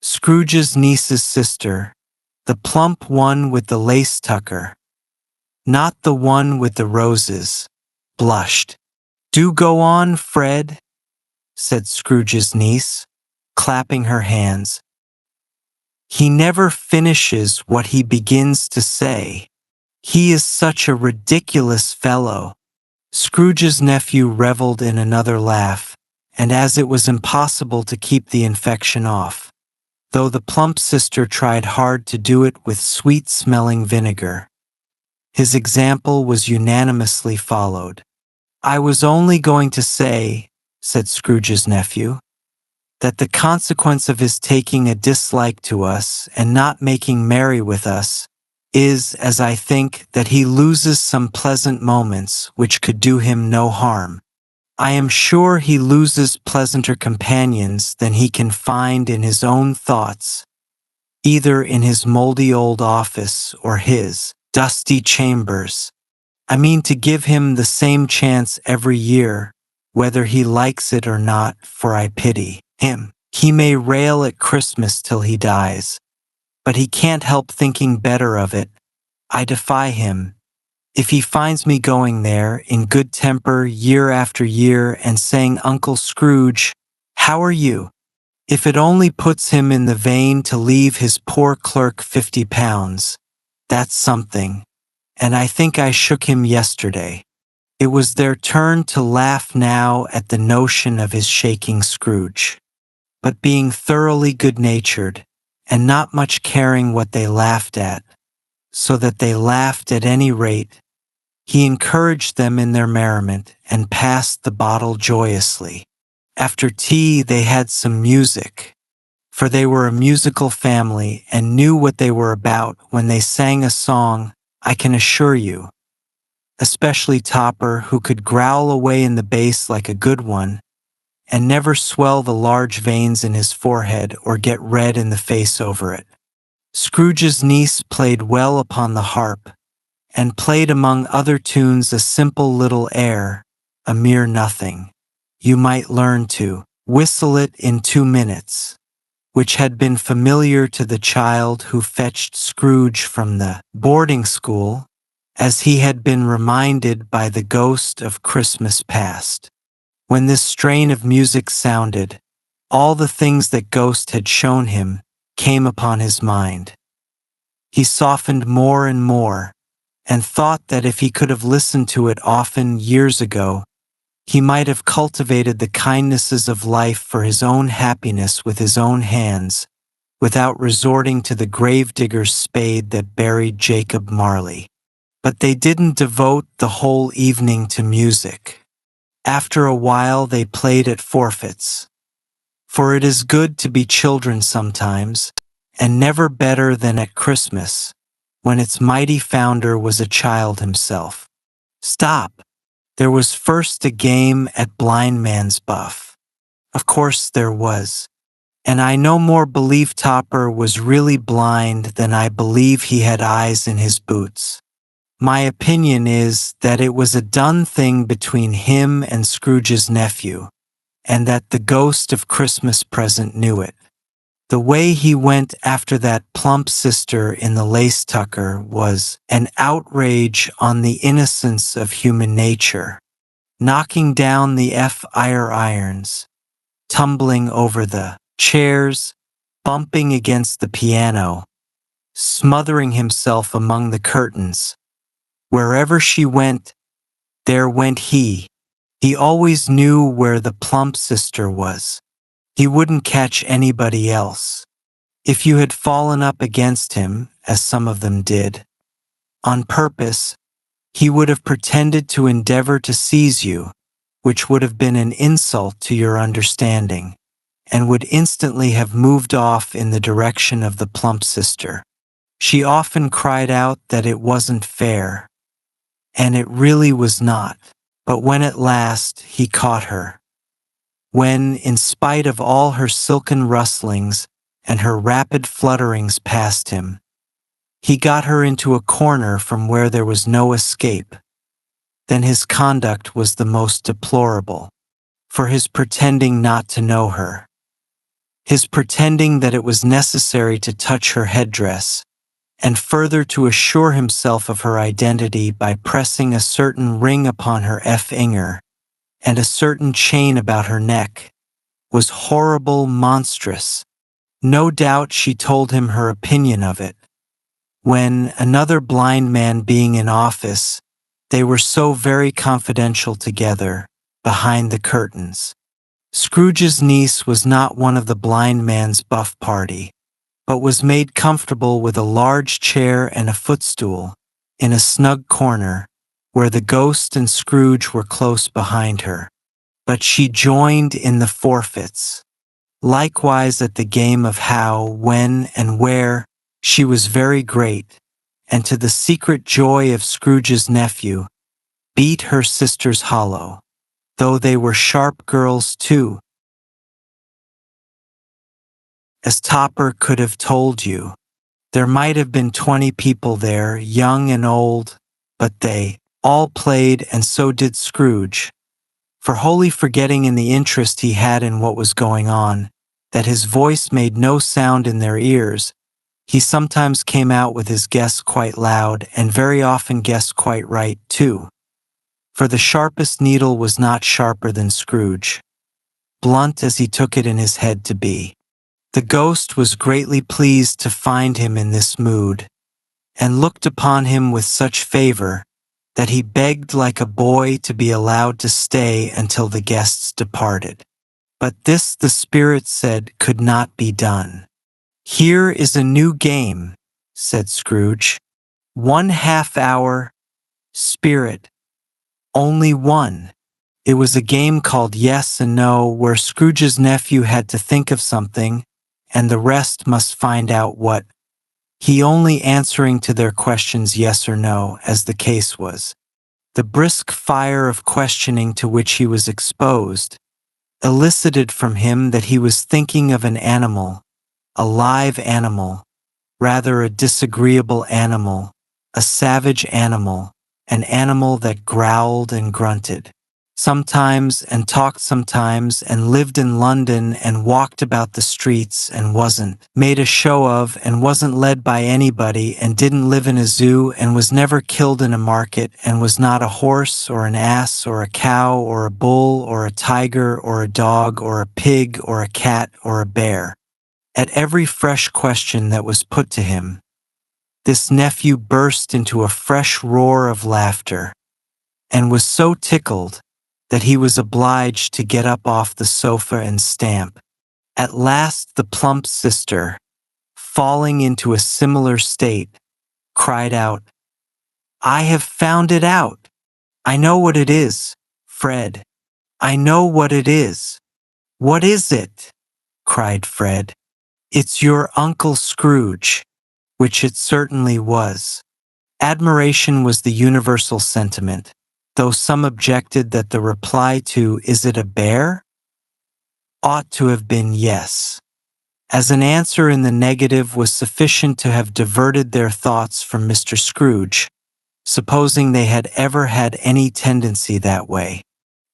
Scrooge's niece's sister, the plump one with the lace tucker, not the one with the roses, blushed. Do go on, Fred, said Scrooge's niece, clapping her hands. He never finishes what he begins to say. He is such a ridiculous fellow. Scrooge's nephew revelled in another laugh, and as it was impossible to keep the infection off, though the plump sister tried hard to do it with sweet-smelling vinegar, his example was unanimously followed. I was only going to say, said Scrooge's nephew, that the consequence of his taking a dislike to us and not making merry with us is, as I think, that he loses some pleasant moments which could do him no harm. I am sure he loses pleasanter companions than he can find in his own thoughts, either in his mouldy old office or his dusty chambers. I mean to give him the same chance every year, whether he likes it or not, for I pity him. He may rail at Christmas till he dies, but he can't help thinking better of it. I defy him. If he finds me going there in good temper year after year and saying, Uncle Scrooge, how are you? If it only puts him in the vein to leave his poor clerk £50, that's something. And I think I shook him yesterday. It was their turn to laugh now at the notion of his shaking Scrooge. But being thoroughly good-natured, and not much caring what they laughed at, so that they laughed at any rate, he encouraged them in their merriment and passed the bottle joyously. After tea they had some music, for they were a musical family and knew what they were about when they sang a song, I can assure you, especially Topper, who could growl away in the bass like a good one, and never swell the large veins in his forehead or get red in the face over it. Scrooge's niece played well upon the harp, and played among other tunes a simple little air, a mere nothing. You might learn to whistle it in 2 minutes, which had been familiar to the child who fetched Scrooge from the boarding school, as he had been reminded by the ghost of Christmas past. When this strain of music sounded, all the things that Ghost had shown him came upon his mind. He softened more and more, and thought that if he could have listened to it often years ago, He might have cultivated the kindnesses of life for his own happiness with his own hands, without resorting to the gravedigger's spade that buried Jacob Marley. But they didn't devote the whole evening to music. After a while they played at forfeits. For it is good to be children sometimes, and never better than at Christmas, when its mighty founder was a child himself. Stop! There was first a game at blind man's buff. Of course there was. And I no more believe Topper was really blind than I believe he had eyes in his boots. My opinion is that it was a done thing between him and Scrooge's nephew, and that the ghost of Christmas present knew it. The way he went after that plump sister in the lace tucker was an outrage on the innocence of human nature, knocking down the irons, tumbling over the chairs, bumping against the piano, smothering himself among the curtains. Wherever she went, there went he. He always knew where the plump sister was. He wouldn't catch anybody else. If you had fallen up against him, as some of them did, on purpose, he would have pretended to endeavor to seize you, which would have been an insult to your understanding, and would instantly have moved off in the direction of the plump sister. She often cried out that it wasn't fair, and it really was not. But when at last he caught her, when, in spite of all her silken rustlings and her rapid flutterings past him, he got her into a corner from where there was no escape, then his conduct was the most deplorable, for his pretending not to know her, his pretending that it was necessary to touch her headdress, and further to assure himself of her identity by pressing a certain ring upon her finger and a certain chain about her neck, was horrible, monstrous. No doubt she told him her opinion of it. When, another blind man being in office, they were so very confidential together, behind the curtains. Scrooge's niece was not one of the blind man's buff party, but was made comfortable with a large chair and a footstool, in a snug corner, where the ghost and Scrooge were close behind her. But she joined in the forfeits. Likewise at the game of how, when, and where, she was very great, and to the secret joy of Scrooge's nephew, beat her sisters hollow, though they were sharp girls too, as Topper could have told you. There might have been 20 people there, young and old, but they all played, and so did Scrooge, for wholly forgetting in the interest he had in what was going on, that his voice made no sound in their ears. He sometimes came out with his guess quite loud, and very often guessed quite right, too. For the sharpest needle was not sharper than Scrooge, blunt as he took it in his head to be. The ghost was greatly pleased to find him in this mood, and looked upon him with such favor that he begged like a boy to be allowed to stay until the guests departed. But this, the spirit said, could not be done. "Here is a new game," said Scrooge. "1 half-hour, spirit, only one." It was a game called Yes and No, where Scrooge's nephew had to think of something, and the rest must find out what, he only answering to their questions yes or no, as the case was. The brisk fire of questioning to which he was exposed elicited from him that he was thinking of an animal, a live animal, rather a disagreeable animal, a savage animal, an animal that growled and grunted sometimes and talked sometimes and lived in London and walked about the streets and wasn't made a show of and wasn't led by anybody and didn't live in a zoo and was never killed in a market and was not a horse or an ass or a cow or a bull or a tiger or a dog or a pig or a cat or a bear. At every fresh question that was put to him, this nephew burst into a fresh roar of laughter, and was so tickled that he was obliged to get up off the sofa and stamp. At last the plump sister, falling into a similar state, cried out, "I have found it out! I know what it is, Fred. I know what it is." "What is it?" cried Fred. "It's your Uncle Scrooge," which it certainly was. Admiration was the universal sentiment, though some objected that the reply to "Is it a bear?" ought to have been yes, as an answer in the negative was sufficient to have diverted their thoughts from Mr. Scrooge, supposing they had ever had any tendency that way.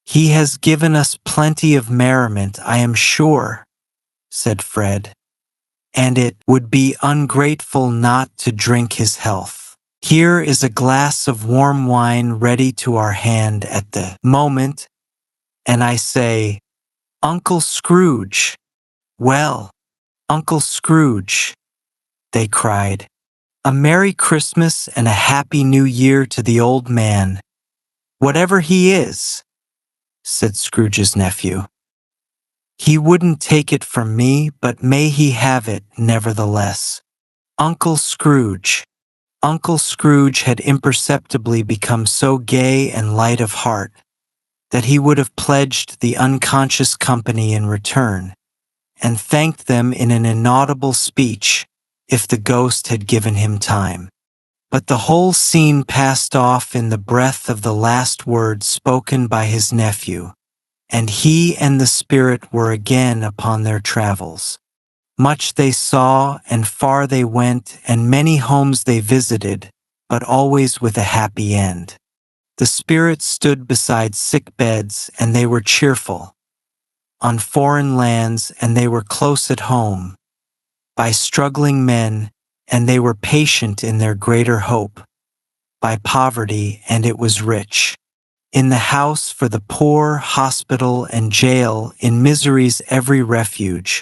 "He has given us plenty of merriment, I am sure," said Fred, "and it would be ungrateful not to drink his health. Here is a glass of warm wine ready to our hand at the moment, and I say, Uncle Scrooge." "Well, Uncle Scrooge," they cried, "a Merry Christmas and a Happy New Year to the old man, whatever he is," said Scrooge's nephew. "He wouldn't take it from me, but may he have it nevertheless." Uncle Scrooge. Uncle Scrooge had imperceptibly become so gay and light of heart that he would have pledged the unconscious company in return, and thanked them in an inaudible speech if the ghost had given him time. But the whole scene passed off in the breath of the last words spoken by his nephew, and he and the spirit were again upon their travels. Much they saw, and far they went, and many homes they visited, but always with a happy end. The spirit stood beside sick beds, and they were cheerful. On foreign lands, and they were close at home. By struggling men, and they were patient in their greater hope. By poverty, and it was rich. In the house for the poor, hospital and jail, in misery's every refuge,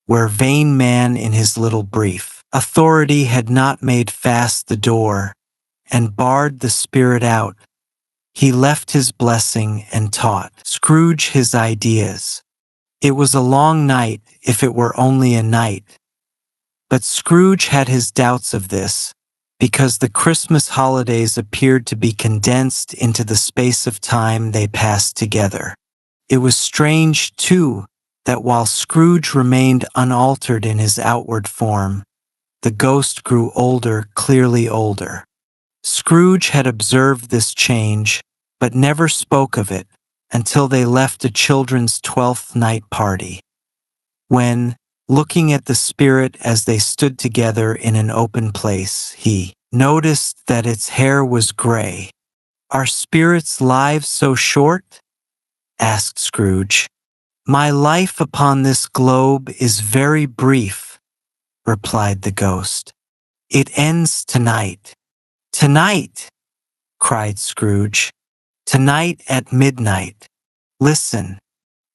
where vain man in his little brief authority had not made fast the door, and barred the spirit out, he left his blessing and taught Scrooge his ideas. It was a long night, if it were only a night. But Scrooge had his doubts of this, because the Christmas holidays appeared to be condensed into the space of time they passed together. It was strange, too, that while Scrooge remained unaltered in his outward form, the ghost grew older, clearly older. Scrooge had observed this change, but never spoke of it until they left a children's 12th night party. When, looking at the spirit as they stood together in an open place, he noticed that its hair was gray. "Are spirits' lives so short?" asked Scrooge. "My life upon this globe is very brief," replied the ghost. "It ends tonight." "Tonight!" cried Scrooge. "Tonight at midnight. Listen,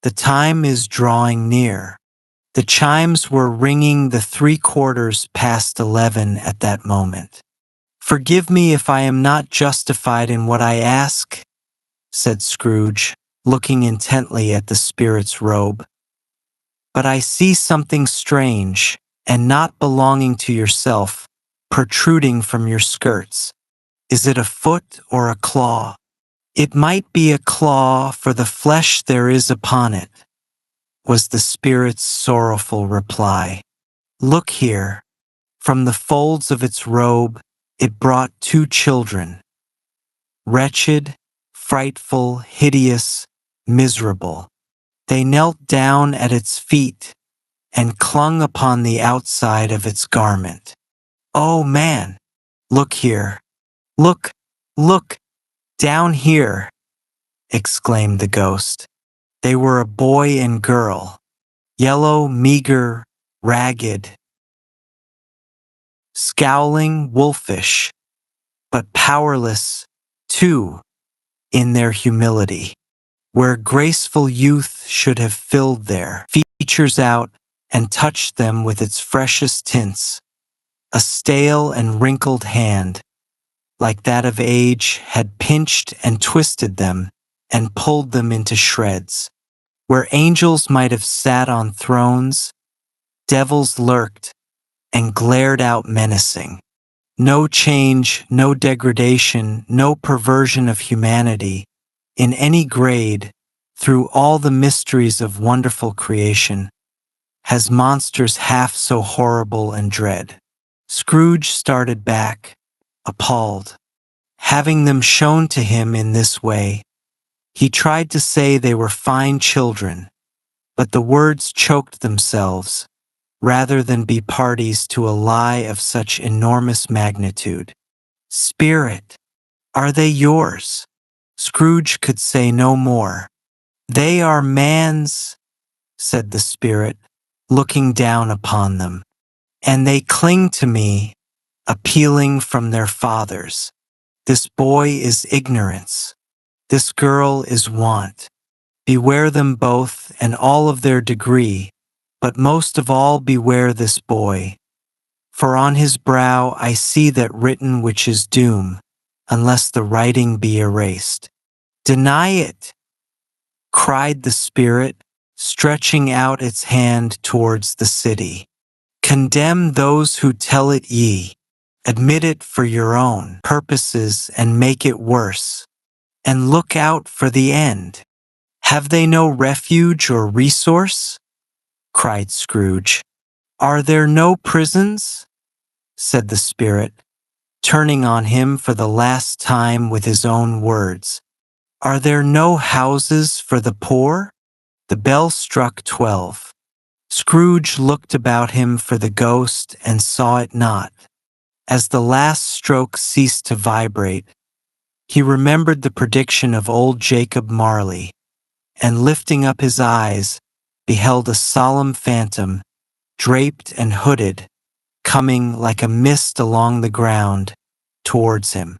the time is drawing near." The chimes were ringing the 11:75 at that moment. "Forgive me if I am not justified in what I ask," said Scrooge, looking intently at the spirit's robe. "But I see something strange, and not belonging to yourself, protruding from your skirts. Is it a foot or a claw?" "It might be a claw, for the flesh there is upon it," was the spirit's sorrowful reply. "Look here." From the folds of its robe, it brought 2 children. Wretched, frightful, hideous, miserable. They knelt down at its feet and clung upon the outside of its garment. "Oh, man! Look here! Look! Look! Down here!" exclaimed the ghost. They were a boy and girl, yellow, meager, ragged, scowling, wolfish, but powerless, too, in their humility. Where graceful youth should have filled their features out and touched them with its freshest tints, a stale and wrinkled hand, like that of age, had pinched and twisted them and pulled them into shreds. Where angels might have sat on thrones, devils lurked and glared out menacing. No change, no degradation, no perversion of humanity, in any grade, through all the mysteries of wonderful creation, has monsters half so horrible and dread. Scrooge started back, appalled. Having them shown to him in this way, he tried to say they were fine children, but the words choked themselves, rather than be parties to a lie of such enormous magnitude. Spirit, are they yours? Scrooge could say no more. They are man's, said the spirit, looking down upon them, and they cling to me, appealing from their fathers. This boy is ignorance. This girl is want. Beware them both and all of their degree, but most of all beware this boy. For on his brow I see that written which is doom, unless the writing be erased. Deny it, cried the spirit, stretching out its hand towards the city. Condemn those who tell it ye. Admit it for your own purposes and make it worse. And look out for the end. Have they no refuge or resource? Cried Scrooge. Are there no prisons? Said the spirit, turning on him for the last time with his own words. Are there no houses for the poor? The bell struck 12. Scrooge looked about him for the ghost and saw it not. As the last stroke ceased to vibrate, he remembered the prediction of old Jacob Marley, and lifting up his eyes, beheld a solemn phantom, draped and hooded, coming like a mist along the ground towards him.